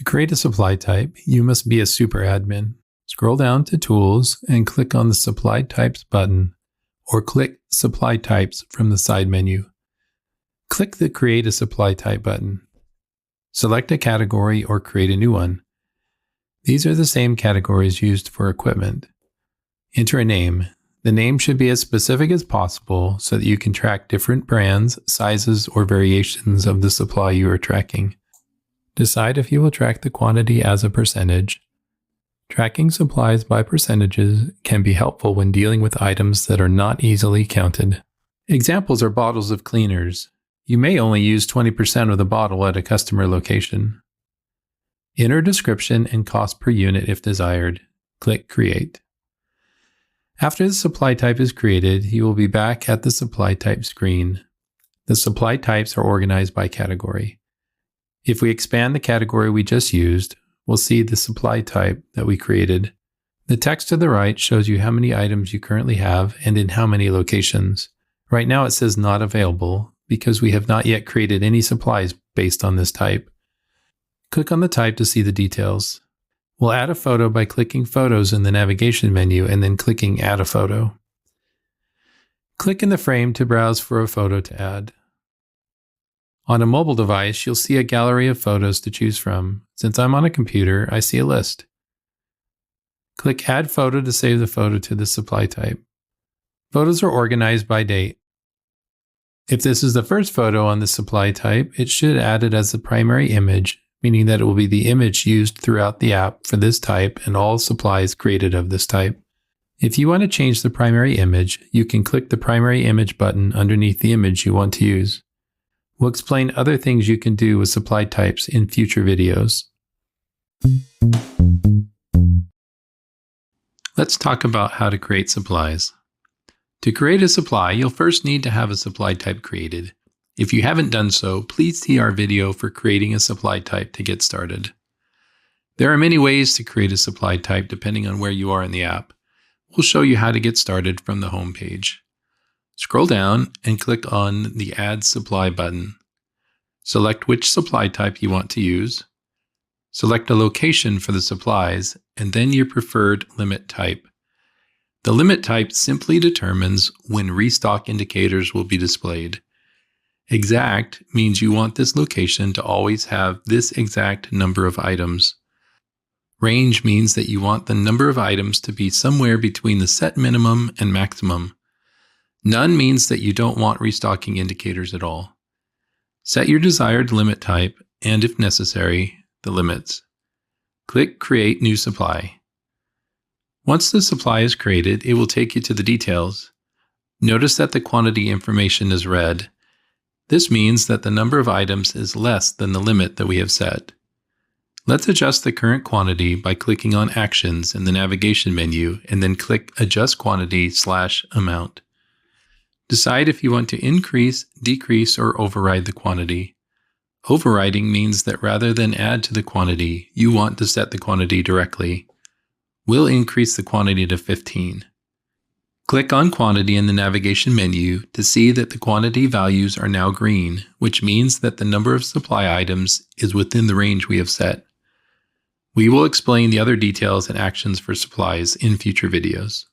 create a supply type, you must be a super admin. Scroll down to Tools and click on the Supply Types button, or click Supply Types from the side menu. Click the Create a Supply Type button. Select a category or create a new one. These are the same categories used for equipment. Enter a name. The name should be as specific as possible so that you can track different brands, sizes, or variations of the supply you are tracking. Decide if you will track the quantity as a percentage. Tracking supplies by percentages can be helpful when dealing with items that are not easily counted. Examples are bottles of cleaners. You may only use 20% of the bottle at a customer location. Enter description and cost per unit if desired. Click Create. After the supply type is created, you will be back at the supply type screen. The supply types are organized by category. If we expand the category we just used, we'll see the supply type that we created. The text to the right shows you how many items you currently have and in how many locations. Right now it says not available because we have not yet created any supplies based on this type. Click on the type to see the details. We'll add a photo by clicking Photos in the navigation menu and then clicking Add a Photo. Click in the frame to browse for a photo to add. On a mobile device, you'll see a gallery of photos to choose from. Since I'm on a computer, I see a list. Click Add Photo to save the photo to the supply type. Photos are organized by date. If this is the first photo on the supply type, it should add it as the primary image, meaning that it will be the image used throughout the app for this type and all supplies created of this type. If you want to change the primary image, you can click the primary image button underneath the image you want to use. We'll explain other things you can do with supply types in future videos. Let's talk about how to create supplies. To create a supply, you'll first need to have a supply type created. If you haven't done so, please see our video for creating a supply type to get started. There are many ways to create a supply type depending on where you are in the app. We'll show you how to get started from the home page. Scroll down and click on the Add Supply button. Select which supply type you want to use. Select a location for the supplies and then your preferred limit type. The limit type simply determines when restock indicators will be displayed. Exact means you want this location to always have this exact number of items. Range means that you want the number of items to be somewhere between the set minimum and maximum. None means that you don't want restocking indicators at all. Set your desired limit type and, if necessary, the limits. Click Create New Supply. Once the supply is created, it will take you to the details. Notice that the quantity information is red. This means that the number of items is less than the limit that we have set. Let's adjust the current quantity by clicking on Actions in the navigation menu and then click Adjust Quantity/Amount. Decide if you want to increase, decrease, or override the quantity. Overriding means that rather than add to the quantity, you want to set the quantity directly. We'll increase the quantity to 15. Click on Quantity in the navigation menu to see that the quantity values are now green, which means that the number of supply items is within the range we have set. We will explain the other details and actions for supplies in future videos.